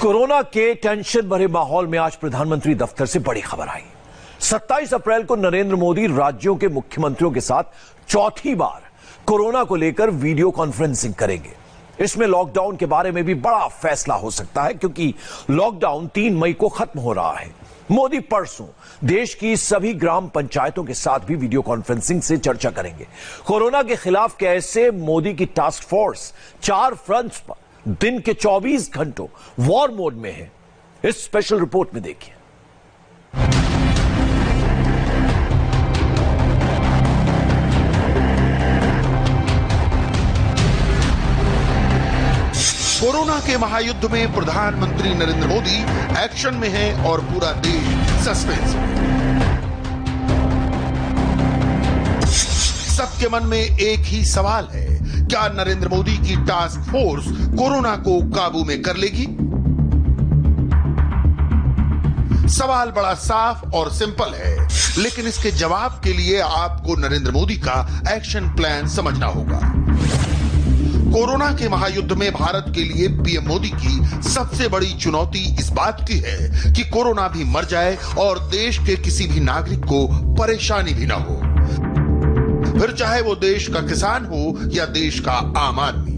Corona के tension भरे माहौल में आज प्रधानमंत्री दफ्तर से बड़ी खबर आई। 27 अप्रैल को नरेंद्र मोदी राज्यों के मुख्यमंत्रियों के साथ चौथी बार कोरोना को लेकर वीडियो कॉन्फ्रेंसिंग करेंगे। इसमें लॉकडाउन के बारे में भी बड़ा फैसला हो सकता है, क्योंकि लॉकडाउन 3 मई को खत्म हो रहा है। मोदी परसों देश की सभी ग्राम पंचायतों के साथ भी वीडियो कॉन्फ्रेंसिंग से चर्चा करेंगे। कोरोना के खिलाफ कैसे मोदी की टास्क फोर्स 4 फ्रंट्स पर दिन के 24 घंटों वॉर मोड में है, इस स्पेशल रिपोर्ट में देखिए। कोरोना के महायुद्ध में प्रधानमंत्री नरेंद्र मोदी एक्शन में हैं और पूरा देश सस्पेंस में। सबके मन में एक ही सवाल है, क्या नरेंद्र मोदी की टास्क फोर्स कोरोना को काबू में कर लेगी? सवाल बड़ा साफ और सिंपल है, लेकिन इसके जवाब के लिए आपको नरेंद्र मोदी का एक्शन प्लान समझना होगा। कोरोना के महायुद्ध में भारत के लिए पीएम मोदी की सबसे बड़ी चुनौती इस बात की है कि कोरोना भी मर जाए और देश के किसी भी नागरिक को परेशानी भी ना हो, फिर चाहे वो देश का किसान हो या देश का आम आदमी।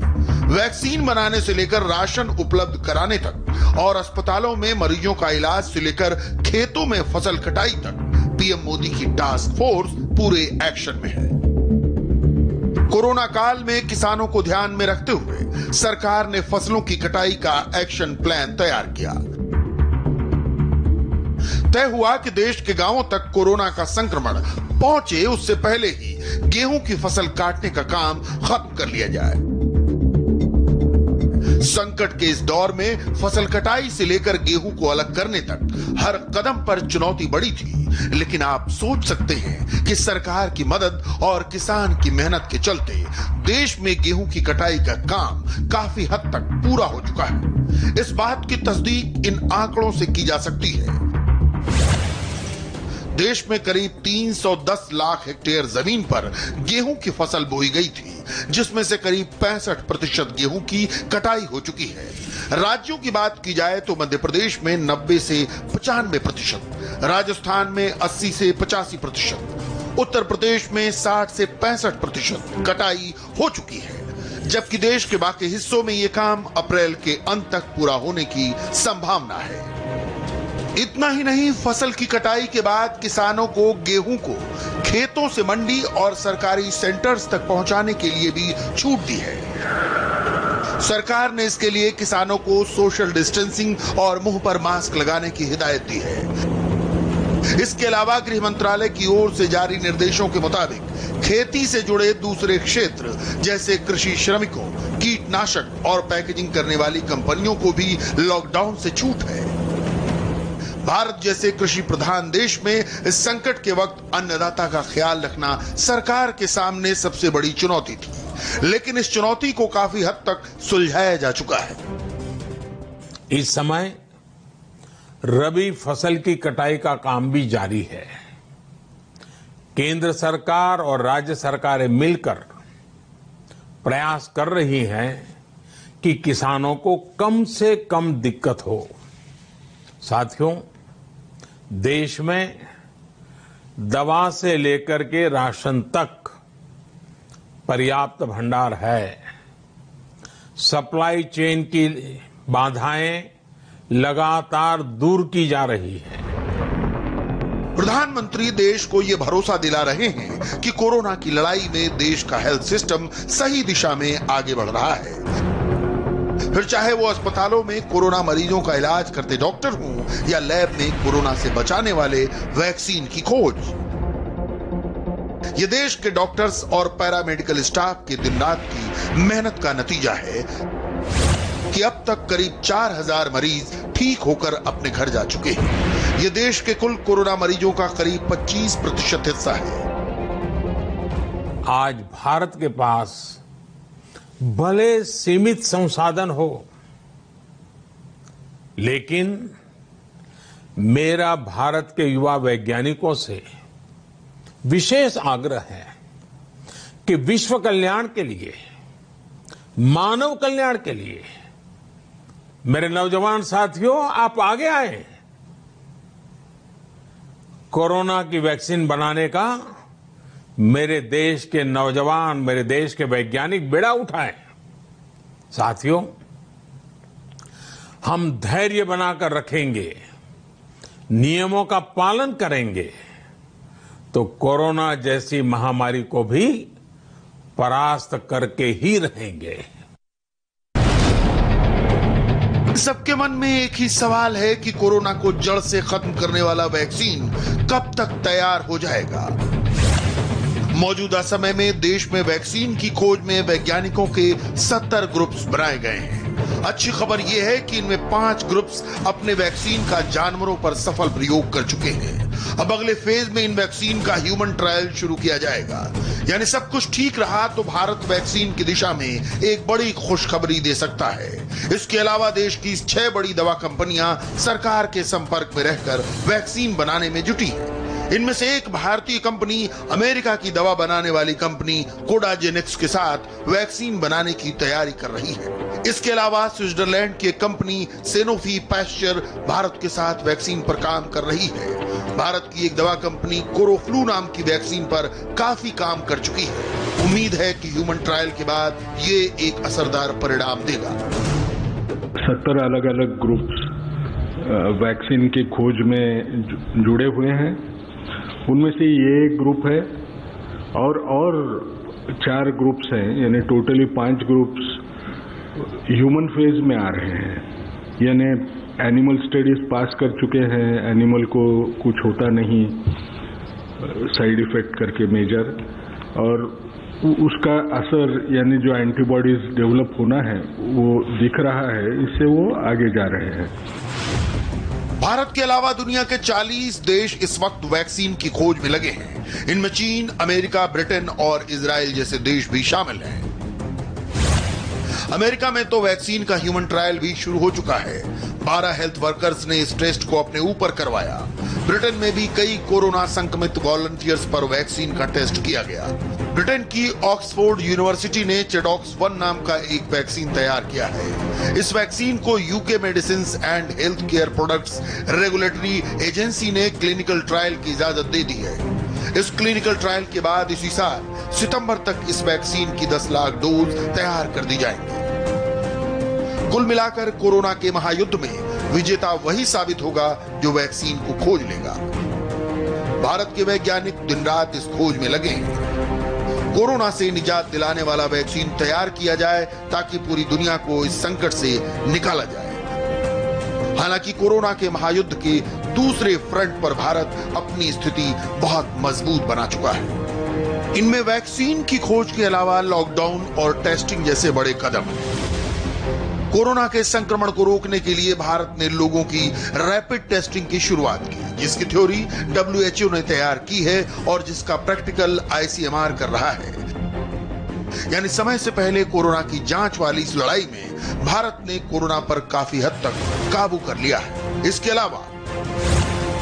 वैक्सीन बनाने से लेकर राशन उपलब्ध कराने तक और अस्पतालों में मरीजों का इलाज से लेकर खेतों में फसल कटाई तक पीएम मोदी की टास्क फोर्स पूरे एक्शन में है। कोरोना काल में किसानों को ध्यान में रखते हुए सरकार ने फसलों की कटाई का एक्शन प्लान तैयार किया। तय हुआ कि देश के गांवों तक कोरोना का संक्रमण पहुंचे उससे पहले ही गेहूं की फसल काटने का काम खत्म कर लिया जाए। संकट के इस दौर में फसल कटाई से लेकर गेहूं को अलग करने तक हर कदम पर चुनौती बड़ी थी, लेकिन आप सोच सकते हैं कि सरकार की मदद और किसान की मेहनत के चलते देश में गेहूं की कटाई का काम काफी हद तक पूरा हो चुका है। इस बात की तस्दीक इन आंकड़ों से की जा सकती है। देश में करीब 310 लाख हेक्टेयर जमीन पर गेहूं की फसल बोई गई थी, जिसमें से करीब 65% गेहूं की कटाई हो चुकी है। राज्यों की बात की जाए तो मध्य प्रदेश में 90 से 95%, राजस्थान में 80 से 85%, उत्तर प्रदेश में 60 से 65% कटाई हो चुकी है, जबकि देश के बाकी हिस्सों में यह काम अप्रैल के अंत तक पूरा होने की संभावना है। इतना ही नहीं, फसल की कटाई के बाद किसानों को गेहूं को खेतों से मंडी और सरकारी सेंटर्स तक पहुंचाने के लिए भी छूट दी है। सरकार ने इसके लिए किसानों को सोशल डिस्टेंसिंग और मुंह पर मास्क लगाने की हिदायत दी है। इसके अलावा गृह मंत्रालय की ओर से जारी निर्देशों के मुताबिक खेती से जुड़े दूसरे क्षेत्र जैसे कृषि श्रमिकों, कीटनाशक और पैकेजिंग करने वाली कंपनियों को भी लॉकडाउन से छूट है। भारत जैसे कृषि प्रधान देश में इस संकट के वक्त अन्नदाता का ख्याल रखना सरकार के सामने सबसे बड़ी चुनौती थी, लेकिन इस चुनौती को काफी हद तक सुलझाया जा चुका है। इस समय रबी फसल की कटाई का काम भी जारी है। केंद्र सरकार और राज्य सरकारें मिलकर प्रयास कर रही हैं कि किसानों को कम से कम दिक्कत हो। साथियों, देश में दवा से लेकर के राशन तक पर्याप्त भंडार है। सप्लाई चेन की बाधाएं लगातार दूर की जा रही है। प्रधानमंत्री देश को यह भरोसा दिला रहे हैं कि कोरोना की लड़ाई में देश का हेल्थ सिस्टम सही दिशा में आगे बढ़ रहा है। फिर चाहे वो अस्पतालों में कोरोना मरीजों का इलाज करते डॉक्टर हों या लैब में कोरोना से बचाने वाले वैक्सीन की खोज। ये देश के डॉक्टर्स और पैरामेडिकल स्टाफ के दिन रात की मेहनत का नतीजा है कि अब तक करीब 4000 मरीज ठीक होकर अपने घर जा चुके हैं। ये देश के कुल कोरोना मरीजों का करीब 25% हिस्सा है। आज भारत के पास भले सीमित संसाधन हो, लेकिन मेरा भारत के युवा वैज्ञानिकों से विशेष आग्रह है कि विश्व कल्याण के लिए, मानव कल्याण के लिए मेरे नौजवान साथियों, आप आगे आए। कोरोना की वैक्सीन बनाने का मेरे देश के नौजवान, मेरे देश के वैज्ञानिक बेड़ा उठाएं। साथियों, हम धैर्य बनाकर रखेंगे, नियमों का पालन करेंगे तो कोरोना जैसी महामारी को भी परास्त करके ही रहेंगे। सबके मन में एक ही सवाल है कि कोरोना को जड़ से खत्म करने वाला वैक्सीन कब तक तैयार हो जाएगा। मौजूदा समय में देश में वैक्सीन की खोज में वैज्ञानिकों के 70 ग्रुप्स बनाए गए हैं। अच्छी खबर यह है कि इनमें 5 ग्रुप्स अपने वैक्सीन का जानवरों पर सफल प्रयोग कर चुके हैं। अब अगले फेज में इन वैक्सीन का ह्यूमन ट्रायल शुरू किया जाएगा। यानी सब कुछ ठीक रहा तो भारत वैक्सीन की दिशा में एक बड़ी खुशखबरी दे सकता है। इसके अलावा देश की 6 बड़ी दवा कंपनियां सरकार के संपर्क में रहकर वैक्सीन बनाने में जुटी हैं। इनमें से एक भारतीय कंपनी अमेरिका की दवा बनाने वाली कंपनी कोडाजेनिक्स के साथ वैक्सीन बनाने की तैयारी कर रही है। इसके अलावा स्विट्जरलैंड की एक कंपनी सेनोफी पैस्चर भारत के साथ वैक्सीन पर काम कर रही है। भारत की एक दवा कंपनी कोरोफ्लू नाम की वैक्सीन पर काफी काम कर चुकी है। उम्मीद है कि ह्यूमन ट्रायल के बाद ये एक असरदार परिणाम देगा। 70 अलग अलग ग्रुप्स वैक्सीन की खोज में जुड़े हुए हैं। उनमें से ये एक ग्रुप है और 4 ग्रुप्स हैं, यानी टोटली 5 ग्रुप्स ह्यूमन फेज में आ रहे हैं। यानी एनिमल स्टडीज पास कर चुके हैं, एनिमल को कुछ होता नहीं साइड इफेक्ट करके मेजर, और उसका असर यानी जो एंटीबॉडीज डेवलप होना है वो दिख रहा है, इससे वो आगे जा रहे हैं। भारत के अलावा दुनिया के 40 देश इस वक्त वैक्सीन की खोज में लगे हैं। इनमें चीन, अमेरिका, ब्रिटेन और इजराइल जैसे देश भी शामिल हैं। अमेरिका में तो वैक्सीन का ह्यूमन ट्रायल भी शुरू हो चुका है। 12 हेल्थ वर्कर्स ने इस टेस्ट को अपने ऊपर करवाया। ब्रिटेन में भी कई कोरोना संक्रमित वॉलंटियर्स पर वैक्सीन का टेस्ट किया गया। ब्रिटेन की ऑक्सफोर्ड यूनिवर्सिटी ने चेडॉक्स 1 नाम का एक वैक्सीन तैयार किया है। इस वैक्सीन को UK medicine and health care products regulatory agency ने क्लिनिकल ट्रायल की इजाजत दे दी है। इस क्लिनिकल ट्रायल के बाद इसी साल सितंबर तक इस वैक्सीन की 10 लाख डोज तैयार कर दी जाएंगी। कुल मिलाकर कोरोना के महायुद्ध में विजेता वही साबित होगा जो वैक्सीन को खोज लेगा। भारत के वैज्ञानिक दिन रात इस खोज में लगे हैं। कोरोना से निजात दिलाने वाला वैक्सीन तैयार किया जाए ताकि पूरी दुनिया को इस संकट से निकाला जाए। हालांकि कोरोना के महायुद्ध के दूसरे फ्रंट पर भारत अपनी स्थिति बहुत मजबूत बना चुका है। इनमें वैक्सीन की खोज के अलावा लॉकडाउन और टेस्टिंग जैसे बड़े कदम हैं। कोरोना के संक्रमण को रोकने के लिए भारत ने लोगों की रैपिड टेस्टिंग की शुरुआत की, जिसकी थ्योरी WHO ने तैयार की है और जिसका प्रैक्टिकल ICMR कर रहा है। यानी समय से पहले कोरोना की जांच वाली इस लड़ाई में भारत ने कोरोना पर काफी हद तक काबू कर लिया है। इसके अलावा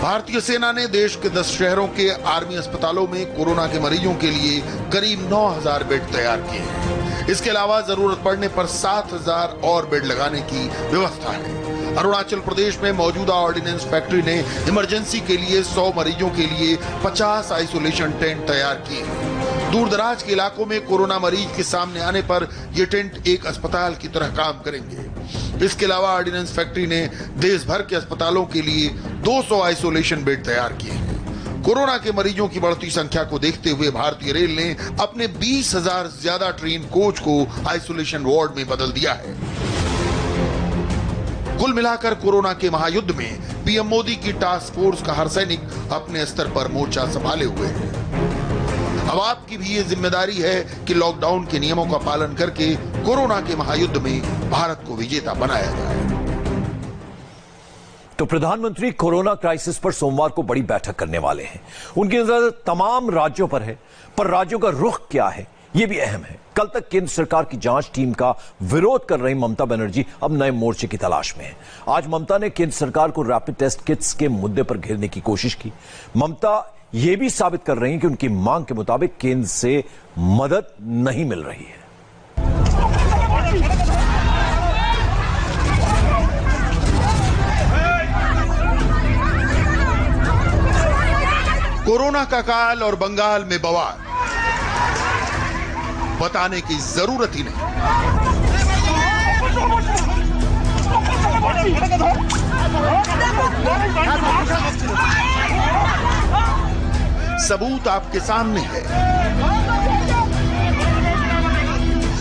भारतीय सेना ने देश के 10 शहरों के आर्मी अस्पतालों में कोरोना के मरीजों के लिए करीब 9000 बेड तैयार किए हैं। इसके अलावा जरूरत पड़ने पर 7000 और बेड लगाने की व्यवस्था है। अरुणाचल प्रदेश में मौजूदा ऑर्डिनेंस फैक्ट्री ने इमरजेंसी के लिए 100 मरीजों के लिए 50 आइसोलेशन टेंट तैयार किए हैं। दूर दराज के इलाकों में कोरोना मरीज के सामने आने पर ये टेंट एक अस्पताल की तरह काम करेंगे। इसके अलावा ऑर्डिनेंस फैक्ट्री ने देश भर के अस्पतालों के लिए 200 आइसोलेशन बेड तैयार किए हैं। कोरोना के मरीजों की बढ़ती संख्या को देखते हुए भारतीय रेल ने अपने 20,000 ज्यादा ट्रेन कोच को आइसोलेशन वार्ड में बदल दिया है। कुल मिलाकर कोरोना के महायुद्ध में पीएम मोदी की टास्क फोर्स का हर सैनिक अपने स्तर पर मोर्चा संभाले हुए है। अब आपकी भी ये जिम्मेदारी है कि लॉकडाउन के नियमों का पालन करके कोरोना के महायुद्ध में भारत को विजेता बनाया जाए। तो प्रधानमंत्री कोरोना क्राइसिस पर सोमवार को बड़ी बैठक करने वाले हैं। उनकी नजर तमाम राज्यों पर है, पर राज्यों का रुख क्या है यह भी अहम है। कल तक केंद्र सरकार की जांच टीम का विरोध कर रही ममता बनर्जी अब नए मोर्चे की तलाश में है। आज ममता ने केंद्र सरकार को रैपिड टेस्ट किट्स के मुद्दे पर घेरने की कोशिश की। ममता यह भी साबित कर रही हैं कि उनकी मांग के मुताबिक केंद्र से मदद नहीं मिल रही है। कोरोना का काल और बंगाल में बवाल, बताने की जरूरत ही नहीं। सबूत आपके सामने है।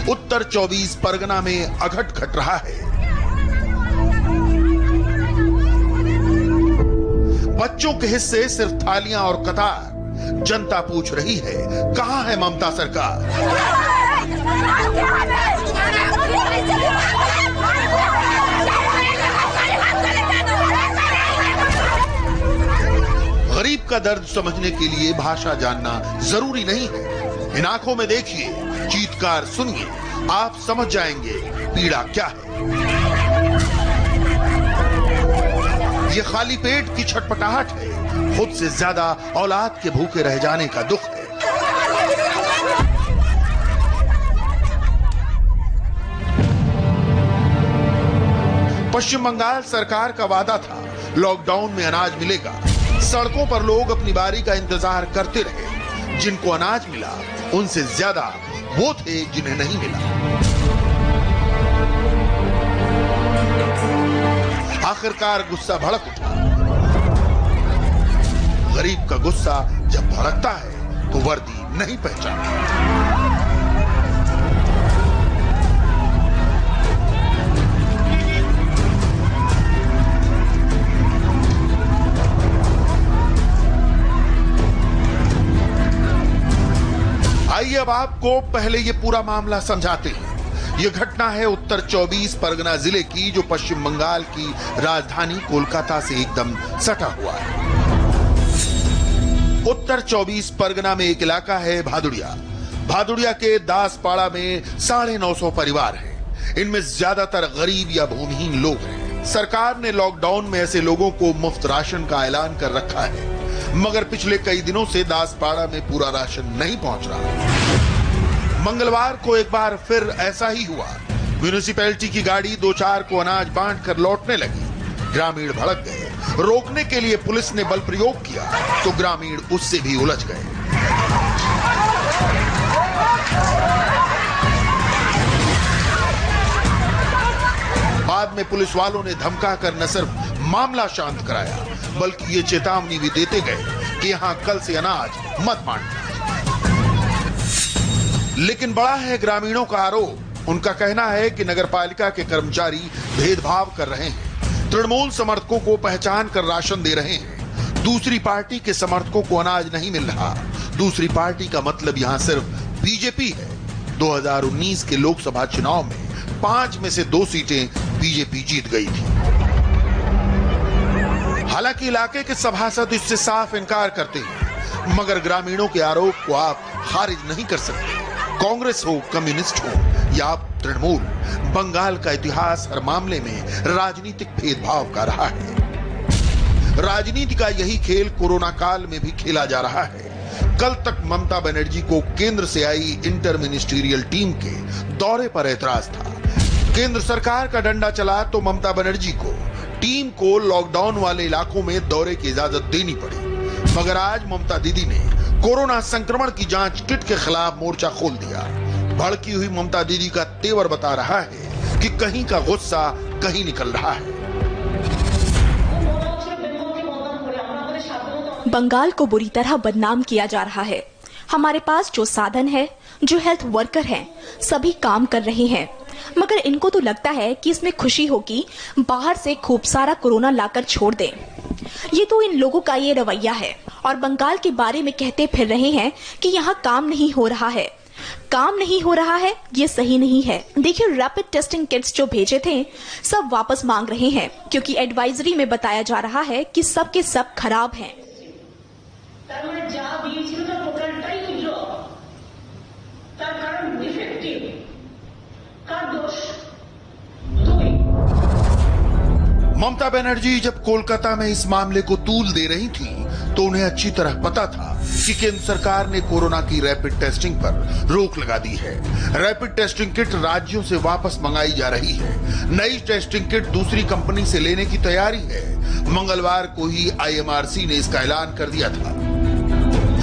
उत्तर 24 परगना में अघट घट रहा है। बच्चों के हिस्से सिर्फ थालियां और कतार। जनता पूछ रही है, कहां है ममता सरकार? गरीब का दर्द समझने के लिए भाषा जानना जरूरी नहीं है। इन आंखों में देखिए, चीत्कार सुनिए, आप समझ जाएंगे पीड़ा क्या है। ये खाली पेट की छटपटाहट है, खुद से ज्यादा औलाद के भूखे रह जाने का दुख है। पश्चिम बंगाल सरकार का वादा था, लॉकडाउन में अनाज मिलेगा। सड़कों पर लोग अपनी बारी का इंतजार करते रहे। जिनको अनाज मिला, उनसे ज्यादा वो थे जिन्हें नहीं मिला। आखिरकार गुस्सा भड़क उठा। गरीब का गुस्सा जब भड़कता है तो वर्दी नहीं पहचानता। आइए अब आपको पहले ये पूरा मामला समझाते हैं। ये घटना है उत्तर 24 परगना जिले की, जो पश्चिम बंगाल की राजधानी कोलकाता से एकदम सटा हुआ है। उत्तर 24 परगना में एक इलाका है भादुड़िया। भादुड़िया के दासपाड़ा में 950 परिवार हैं। इनमें ज्यादातर गरीब या भूमिहीन लोग हैं। सरकार ने लॉकडाउन में ऐसे लोगों को मुफ्त राशन का ऐलान कर रखा है, मगर पिछले कई दिनों से दासपाड़ा में पूरा राशन नहीं पहुंच रहा। मंगलवार को एक बार फिर ऐसा ही हुआ। म्यूनिसिपैलिटी की गाड़ी 2-4 को अनाज बांटकर लौटने लगी। ग्रामीण भड़क गए। रोकने के लिए पुलिस ने बल प्रयोग किया तो ग्रामीण उससे भी उलझ गए। बाद में पुलिस वालों ने धमकाकर न सिर्फ मामला शांत कराया, बल्कि ये चेतावनी भी देते गए कि यहां कल से अनाज मत बांटना। लेकिन बड़ा है ग्रामीणों का आरोप। उनका कहना है कि नगरपालिका के कर्मचारी भेदभाव कर रहे हैं। तृणमूल समर्थकों को पहचान कर राशन दे रहे हैं। दूसरी पार्टी के समर्थकों को अनाज नहीं मिल रहा। दूसरी पार्टी का मतलब यहां सिर्फ बीजेपी है। 2019 के लोकसभा चुनाव में 5 में से 2 सीटें बीजेपी जीत गई थी। हालांकि इलाके के सभासद इससे साफ इनकार करते हैं, मगर ग्रामीणों के आरोप को आप खारिज नहीं कर सकते। कांग्रेस हो, कम्युनिस्ट हो या तृणमूल, बंगाल का इतिहास हर मामले में राजनीतिक भेदभाव का रहा है। राजनीति का यही खेल कोरोना काल में भी खेला जा रहा है। कल तक ममता बनर्जी को केंद्र से आई इंटर मिनिस्ट्रियल टीम के दौरे पर ऐतराज था। केंद्र सरकार का डंडा चला तो ममता बनर्जी को टीम को लॉकडाउन वाले इलाकों में दौरे की इजाजत देनी पड़ी। मगर आज ममता दीदी ने कोरोना संक्रमण की जांच किट के खिलाफ मोर्चा खोल दिया। भड़की हुई ममता दीदी का तेवर बता रहा है कि कहीं का गुस्सा कहीं निकल रहा है। बंगाल को बुरी तरह बदनाम किया जा रहा है। हमारे पास जो साधन है, जो हेल्थ वर्कर हैं, सभी काम कर रहे हैं, मगर इनको तो लगता है कि इसमें खुशी होगी बाहर से खूब सारा कोरोना लाकर छोड़ दें। ये तो इन लोगों का ये रवैया है और बंगाल के बारे में कहते फिर रहे हैं कि यहाँ काम नहीं हो रहा है। काम नहीं हो रहा है, ये सही नहीं है। देखिए, रैपिड टेस्टिंग किट्स जो भेजे थे सब वापस मांग रहे हैं, क्योंकि एडवाइजरी में बताया जा रहा है कि सब के सब खराब हैं। ममता बनर्जी जब कोलकाता में इस मामले को तूल दे रही थी तो उन्हें अच्छी तरह पता था कि केंद्र सरकार ने कोरोना की रैपिड टेस्टिंग पर रोक लगा दी है। रैपिड टेस्टिंग किट राज्यों से वापस मंगाई जा रही है। नई टेस्टिंग किट दूसरी कंपनी से लेने की तैयारी है। मंगलवार को ही IMRC ने इसका ऐलान कर दिया था।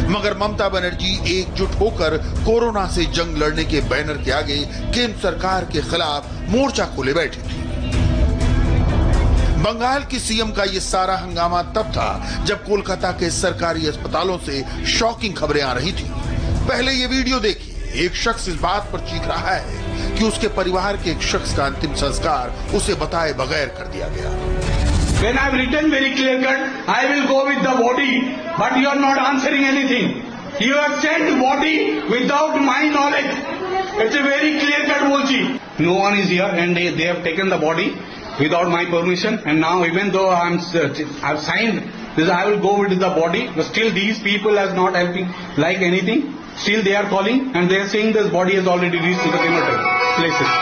मगर ममता बनर्जी एकजुट होकर कोरोना से जंग लड़ने के बैनर के आगे केंद्र सरकार के खिलाफ मोर्चा खोले बैठी थी। बंगाल की सीएम का ये सारा हंगामा तब था जब कोलकाता के सरकारी अस्पतालों से शॉकिंग खबरें आ रही थी। पहले ये वीडियो देखिए। एक शख्स इस बात पर चीख रहा है कि उसके परिवार के एक शख्स का अंतिम संस्कार उसे बताए बगैर कर दिया गया। When I've written very clear cut, I will go with the body, but you are not answering anything. You have sent body without my knowledge. It's a very clear cut bolchi. No one is here, and they have taken the body without my permission. And now, even though I've signed this, I will go with the body. But still, these people are not helping like anything. Still, they are calling and they are saying this body has already reached to the crematorium places.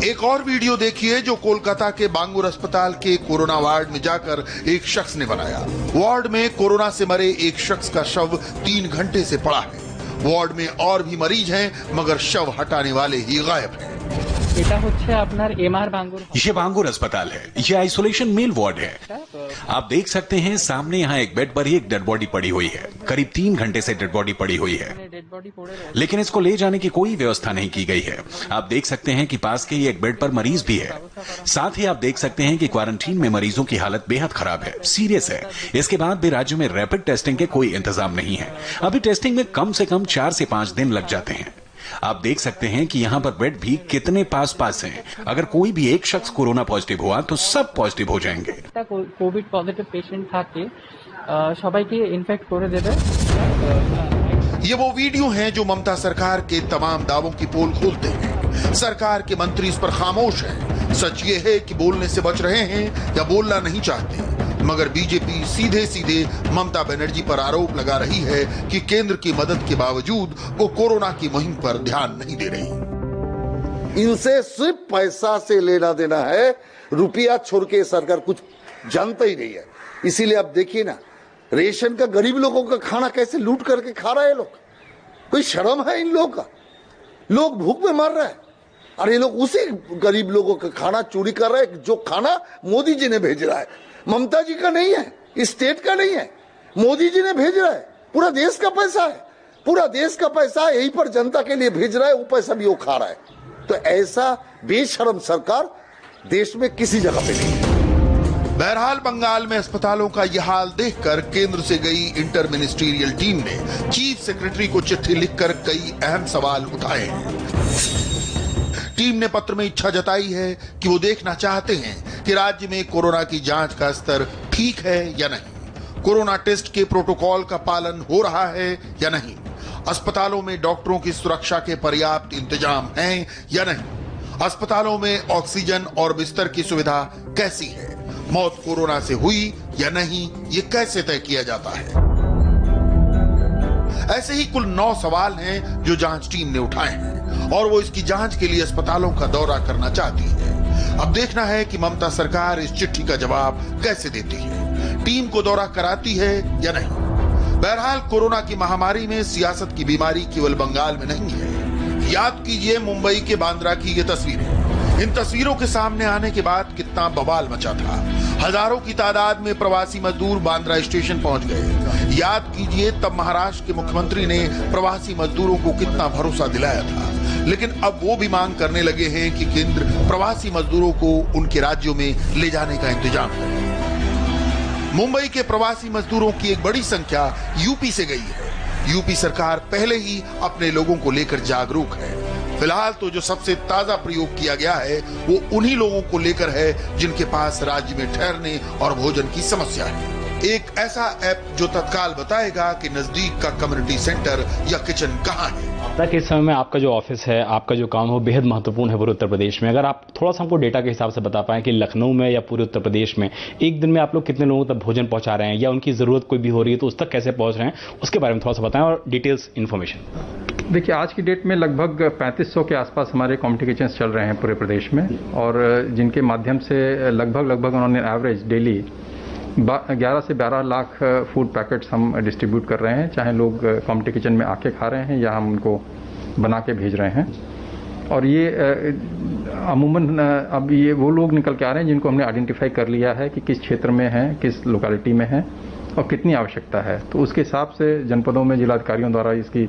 एक और video देखिए जो कोलकाता के बांगुर अस्पताल के corona ward में जाकर एक शख्स ने बनाया। वार्ड में कोरोना से मरे एक शख्स का शव 3 घंटे से पड़ा है। वार्ड में और भी मरीज हैं, मगर शव हटाने वाले ही गायब हैं। ये बांगुर अस्पताल है। ये आइसोलेशन मेल वार्ड है। आप देख सकते हैं सामने यहाँ एक बेड पर ही एक डेड बॉडी पड़ी हुई है। करीब 3 घंटे से डेड बॉडी पड़ी हुई है, लेकिन इसको ले जाने की कोई व्यवस्था नहीं की गई है। आप देख सकते हैं कि पास के ही एक बेड पर मरीज भी है। साथ ही आप देख सकते हैं कि क्वारंटीन में मरीजों की हालत बेहद खराब है, सीरियस है। इसके बाद भी राज्य में रैपिड टेस्टिंग के कोई इंतजाम नहीं है। अभी टेस्टिंग में कम से कम 4 से 5 दिन लग जाते हैं। आप देख सकते हैं कि यहाँ पर बेड भी कितने पास पास हैं। अगर कोई भी एक शख्स कोरोना पॉजिटिव हुआ तो सब पॉजिटिव हो जाएंगे। कोविड पॉजिटिव पेशेंट থাকে সবাইকে ইনফেক্ট করে দেবে। ये वो वीडियो हैं जो ममता सरकार के तमाम दावों की पोल खोलते हैं। सरकार के मंत्री इस पर खामोश हैं। सच ये है कि बोलने से बच रहे हैं या बोलना नहीं चाहते। मगर बीजेपी सीधे सीधे ममता बनर्जी पर आरोप लगा रही है कि केंद्र की मदद के बावजूद वो कोरोना की मुहिम पर ध्यान नहीं दे रही। इनसे सिर्फ पैसा से लेना देना है, रुपया छोड़ के सरकार कुछ जानता ही नहीं है। इसीलिए आप देखिए ना, रेशन का गरीब लोगों का खाना कैसे लूट करके खा रहे हैं लोग। कोई शर्म है इन लोगों का? लोग भूख में मर रहे हैं और ये लोग उसी गरीब लोगों का खाना चोरी कर रहे हैं, जो खाना मोदी जी ने भेज रहा है। ममता जी का नहीं है, स्टेट का नहीं है, मोदी जी ने भेज रहा है। पूरा देश का पैसा है, पूरा देश का पैसा यहीं पर जनता के लिए भेज रहा है। वो पैसा भी वो खा रहा है। तो ऐसा बेशर्म सरकार देश में किसी जगह पे नहीं है। बहरहाल बंगाल में अस्पतालों का यह हाल देखकर केंद्र से गई इंटर मिनिस्ट्रियल टीम ने चीफ सेक्रेटरी को चिट्ठी लिखकर कई अहम सवाल उठाए हैं। टीम ने पत्र में इच्छा जताई है कि वो देखना चाहते हैं कि राज्य में कोरोना की जांच का स्तर ठीक है या नहीं, कोरोना टेस्ट के प्रोटोकॉल का पालन हो रहा है या नहीं, अस्पतालों में डॉक्टरों की सुरक्षा के पर्याप्त इंतजाम हैं या नहीं, अस्पतालों में ऑक्सीजन और बिस्तर की सुविधा कैसी है, मौत कोरोना से हुई या नहीं, ये कैसे तय किया जाता है। ऐसे ही कुल 9 सवाल हैं जो जांच टीम ने उठाए हैं और वो इसकी जांच के लिए अस्पतालों का दौरा करना चाहती है। अब देखना है कि ममता सरकार इस चिट्ठी का जवाब कैसे देती है, टीम को दौरा कराती है या नहीं। बहरहाल कोरोना की महामारी में सियासत की बीमारी केवल बंगाल में नहीं है। याद कीजिए मुंबई के बांद्रा की ये तस्वीरें। इन तस्वीरों के सामने आने के बाद कितना बवाल मचा था। हजारों की तादाद में प्रवासी मजदूर बांद्रा स्टेशन पहुंच गए। याद कीजिए तब महाराष्ट्र के मुख्यमंत्री ने प्रवासी मजदूरों को कितना भरोसा दिलाया था। लेकिन अब वो भी मांग करने लगे हैं कि केंद्र प्रवासी मजदूरों को उनके राज्यों में ले जाने का इंतजाम करे। मुंबई के प्रवासी मजदूरों की एक बड़ी संख्या यूपी से गई है। यूपी सरकार पहले ही अपने लोगों को लेकर जागरूक है। फिलहाल तो जो सबसे ताजा प्रयोग किया गया है वो उन्हीं लोगों को लेकर है जिनके पास राज्य में ठहरने और भोजन की समस्या है। एक ऐसा ऐप जो तत्काल बताएगा कि नजदीक का कम्युनिटी सेंटर या किचन कहाँ है। तक इस समय में आपका जो ऑफिस है, आपका जो काम हो बेहद महत्वपूर्ण है पूरे उत्तर प्रदेश में। अगर आप थोड़ा सा हमको डेटा के हिसाब से बता पाएं कि लखनऊ में या पूरे उत्तर प्रदेश में एक दिन में आप लोग कितने लोगों तक भोजन पहुंचा रहे हैं या उनकी जरूरत कोई भी हो रही है तो उस तक कैसे पहुंच रहे हैं, उसके बारे में थोड़ा सा बताएं और डिटेल्स इन्फॉर्मेशन। देखिए, आज की डेट में लगभग 3500 के आसपास हमारे कॉम्युनिकेशन चल रहे हैं पूरे प्रदेश में, और जिनके माध्यम से लगभग उन्होंने एवरेज डेली 11 से 12 लाख फूड पैकेट्स हम डिस्ट्रीब्यूट कर रहे हैं, चाहे लोग कम्युनिटी किचन में आके खा रहे हैं या हम उनको बना के भेज रहे हैं। और ये अमूमन अब ये वो लोग निकल के आ रहे हैं जिनको हमने आइडेंटिफाई कर लिया है कि किस क्षेत्र में हैं, किस लोकेलिटी में हैं, और कितनी आवश्यकता है, तो उसके हिसाब से जनपदों में जिलाधिकारियों द्वारा इसकी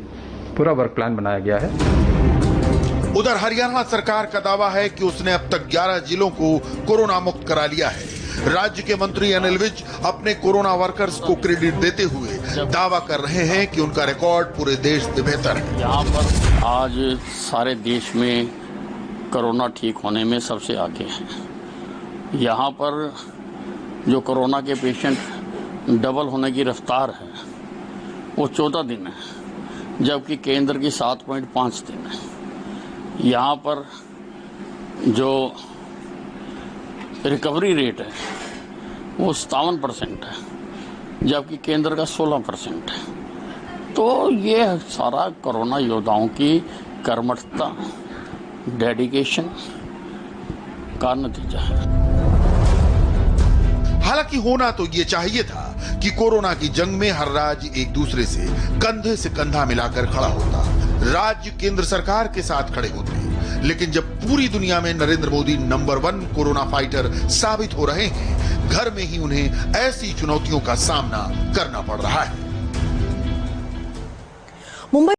पूरा वर्क प्लान बनाया गया है। उधर हरियाणा सरकार का दावा है कि उसने अब तक 11 जिलों को कोरोना मुक्त करा लिया है। राज्य के मंत्री अनिल विज अपने कोरोना वर्कर्स को क्रेडिट देते हुए दावा कर रहे हैं कि उनका रिकॉर्ड पूरे देश से बेहतर है। यहाँ पर आज सारे देश में कोरोना ठीक होने में सबसे आगे है। यहाँ पर जो कोरोना के पेशेंट डबल होने की रफ्तार है वो 14 दिन है, जबकि केंद्र की 7.5 दिन है। यहाँ पर जो रिकवरी रेट है वो 57% है, जबकि केंद्र का 16% है। तो ये सारा कोरोना योद्धाओं की कर्मठता, डेडिकेशन का नतीजा है। हालांकि होना तो ये चाहिए था कि कोरोना की जंग में हर राज्य एक दूसरे से कंधा मिलाकर खड़ा होता, राज्य केंद्र सरकार के साथ खड़े होते। लेकिन जब पूरी दुनिया में Narendra Modi number 1 corona fighter साबित हो रहे हैं, घर में ही उन्हें ऐसी चुनौतियों का सामना करना पड़ रहा है। मुंबई